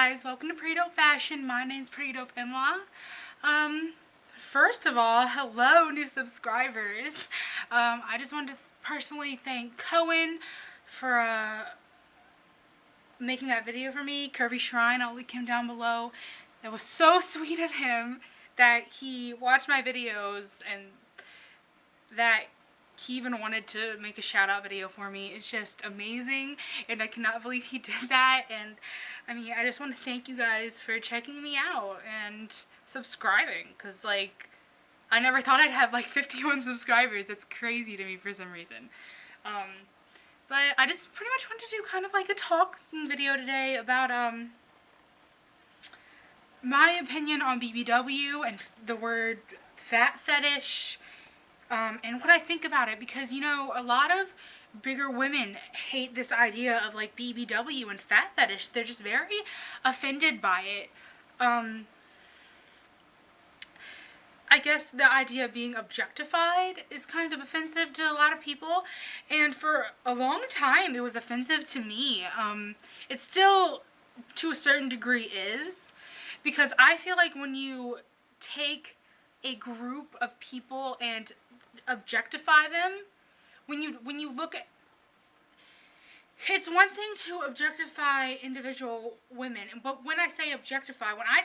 guys, welcome to Pretty Dope Fashion. My name's Pretty Dope Emma. First of all, hello new subscribers. I just wanted to personally thank Cohen for making that video for me, Curvy Shrine. I'll link him down below. It was so sweet of him that he watched my videos and that he even wanted to make a shout out video for me. It's just amazing, and I cannot believe he did that. And I mean, I just want to thank you guys for checking me out and subscribing, because like I never thought I'd have like 51 subscribers. It's crazy to me for some reason. But I just pretty much wanted to do kind of like a talking video today about my opinion on BBW and the word fat fetish. And what I think about it, because, you know, a lot of bigger women hate this idea of, like, BBW and fat fetish. They're just very offended by it. I guess the idea of being objectified is kind of offensive to a lot of people, and for a long time it was offensive to me. It still, to a certain degree, is, because I feel like when you take a group of people and objectify them, when you look at, it's one thing to objectify individual women, but when I say objectify, what I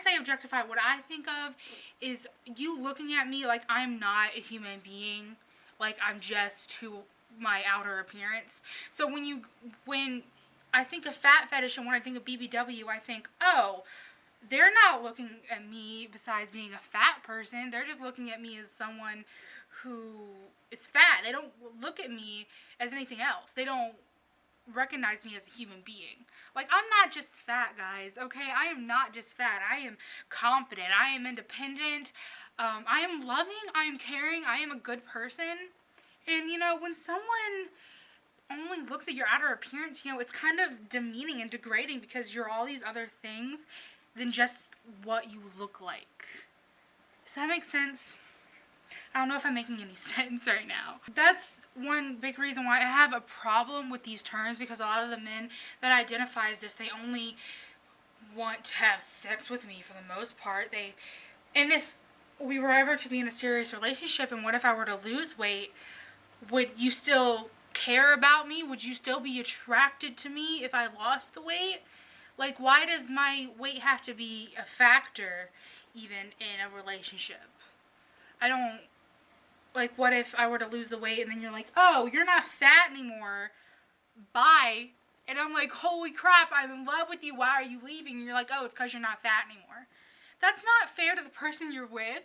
think of is you looking at me like I'm not a human being, like I'm just to my outer appearance. So when I think of fat fetish and when I think of BBW, I think, oh, they're not looking at me besides being a fat person. They're just looking at me as someone who is fat. They don't look at me as anything else. They don't recognize me as a human being. Like, I'm not just fat, guys, okay? I am not just fat. I am confident. I am independent. I am loving. I am caring. I am a good person. And, you know, when someone only looks at your outer appearance, you know, it's kind of demeaning and degrading because you're all these other things than just what you look like. Does that make sense? I don't know if I'm making any sense right now. That's one big reason why I have a problem with these terms, because a lot of the men that identify as this, they only want to have sex with me for the most part. And if we were ever to be in a serious relationship, and what if I were to lose weight, would you still care about me? Would you still be attracted to me if I lost the weight? Like, why does my weight have to be a factor even in a relationship? I don't, like, what if I were to lose the weight and then you're like, oh, you're not fat anymore, bye. And I'm like, holy crap, I'm in love with you, why are you leaving? And you're like, oh, it's because you're not fat anymore. That's not fair to the person you're with.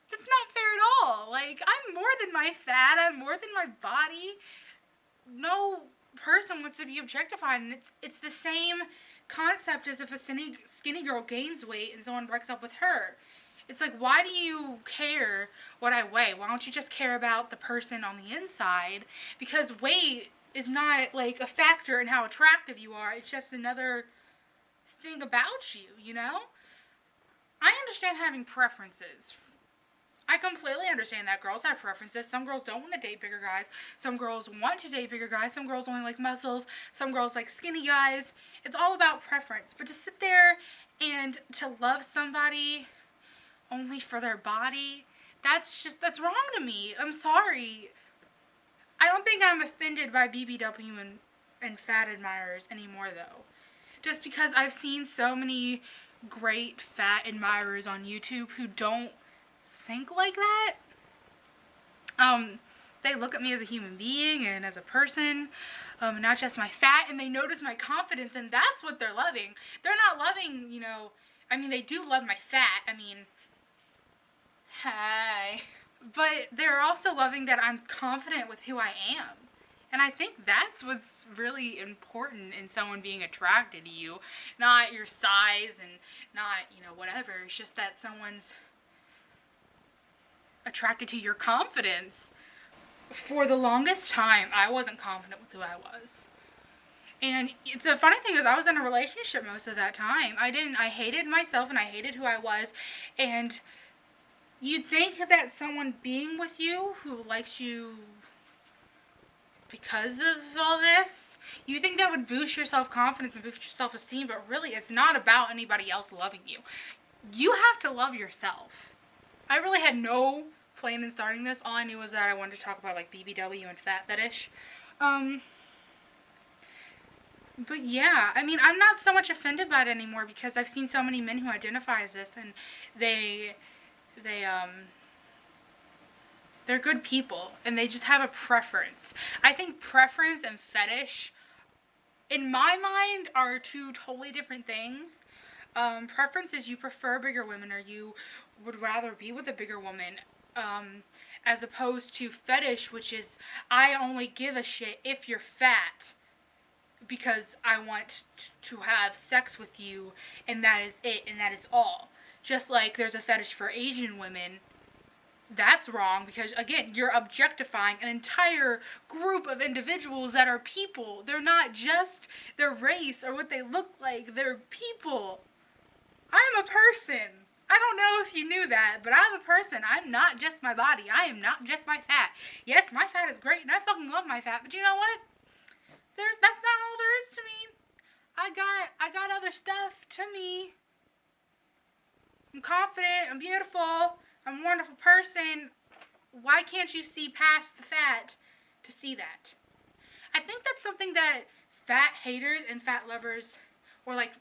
That's not fair at all. Like, I'm more than my fat, I'm more than my body. No person wants to be objectified, and it's the same concept as if a skinny girl gains weight and someone breaks up with her. It's like, why do you care what I weigh? Why don't you just care about the person on the inside? Because weight is not, like, a factor in how attractive you are. It's just another thing about you, you know? I understand having preferences. I completely understand that girls have preferences. Some girls don't want to date bigger guys. Some girls want to date bigger guys. Some girls only like muscles. Some girls like skinny guys. It's all about preference. But to sit there and to love somebody only for their body, that's wrong to me. I'm sorry. I don't think I'm offended by BBW and fat admirers anymore, though. Just because I've seen so many great fat admirers on YouTube who don't think like that. They look at me as a human being and as a person, not just my fat, and they notice my confidence, and that's what they're loving. They're not loving, you know, I mean, they do love my fat, I mean, hi, but they're also loving that I'm confident with who I am. And I think that's what's really important in someone being attracted to you, not your size and not, you know, whatever. It's just that someone's attracted to your confidence. For the longest time, I wasn't confident with who I was. And the funny thing is, I was in a relationship most of that time. I hated myself and I hated who I was. And you'd think that someone being with you who likes you because of all this You think that would boost your self-confidence and boost your self-esteem, but really it's not about anybody else loving you. You have to love yourself. I really had no plan in starting this. All I knew was that I wanted to talk about like BBW and fat fetish. But yeah, I mean, I'm not so much offended by it anymore because I've seen so many men who identify as this, and they're good people, and they just have a preference. I think preference and fetish, in my mind, are two totally different things. Preference is you prefer bigger women, or you would rather be with a bigger woman, as opposed to fetish, which is I only give a shit if you're fat, because I want to have sex with you, and that is it, and that is all. Just like there's a fetish for Asian women. That's wrong, because again, you're objectifying an entire group of individuals that are people. They're not just their race or what they look like. They're people. I'm a person. I don't know if you knew that, but I'm a person. I'm not just my body. I am not just my fat. Yes, my fat is great, and I fucking love my fat, but you know what? That's not all there is to me. I got other stuff to me. I'm confident, I'm beautiful, I'm a wonderful person. Why can't you see past the fat to see that? I think that's something that fat haters and fat lovers, or like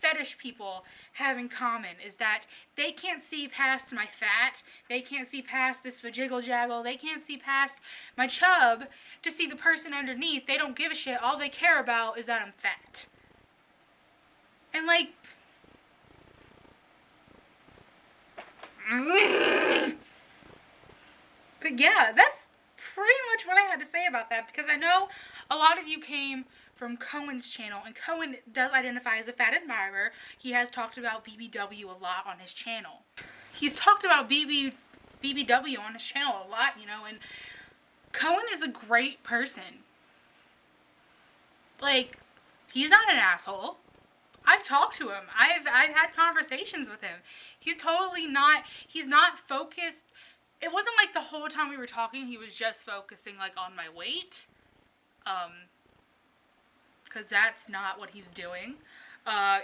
fetish people, have in common, is that they can't see past my fat, they can't see past this vajiggle jaggle, they can't see past my chub to see the person underneath. They don't give a shit. All they care about is that I'm fat. And like, but yeah, that's pretty much what I had to say about that, because I know a lot of you came from Cohen's channel, and Cohen does identify as a fat admirer. He has talked about BBW a lot on his channel. He's talked about BBW on his channel a lot, you know, and Cohen is a great person. Like, he's not an asshole. I've talked to him. I've had conversations with him. He's totally not, he's not focused. It wasn't like the whole time we were talking he was just focusing like on my weight. Because that's not what he was doing.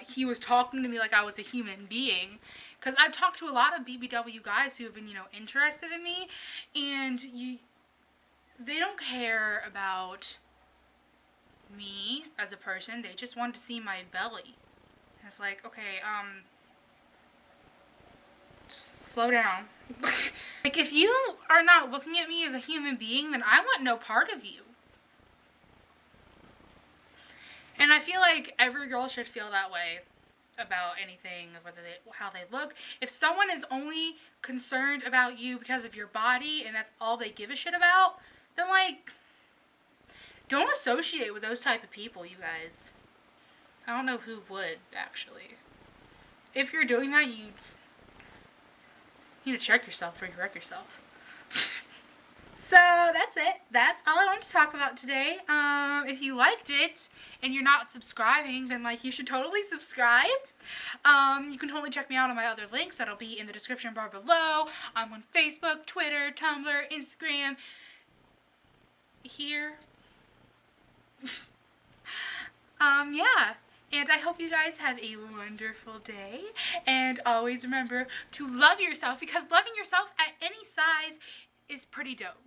He was talking to me like I was a human being. Because I've talked to a lot of BBW guys who have been, you know, interested in me. And they don't care about me as a person. They just want to see my belly. And it's like, okay, slow down. Like, if you are not looking at me as a human being, then I want no part of you. And I feel like every girl should feel that way about anything, how they look. If someone is only concerned about you because of your body and that's all they give a shit about, then like, don't associate with those type of people, you guys. I don't know who would, actually. If you're doing that, you need to check yourself before you wreck yourself. So that's it. That's all I wanted to talk about today. If you liked it and you're not subscribing, then like you should totally subscribe. You can totally check me out on my other links that'll be in the description bar below. I'm on Facebook, Twitter, Tumblr, Instagram. Here. Yeah. And I hope you guys have a wonderful day. And always remember to love yourself, because loving yourself at any size is pretty dope.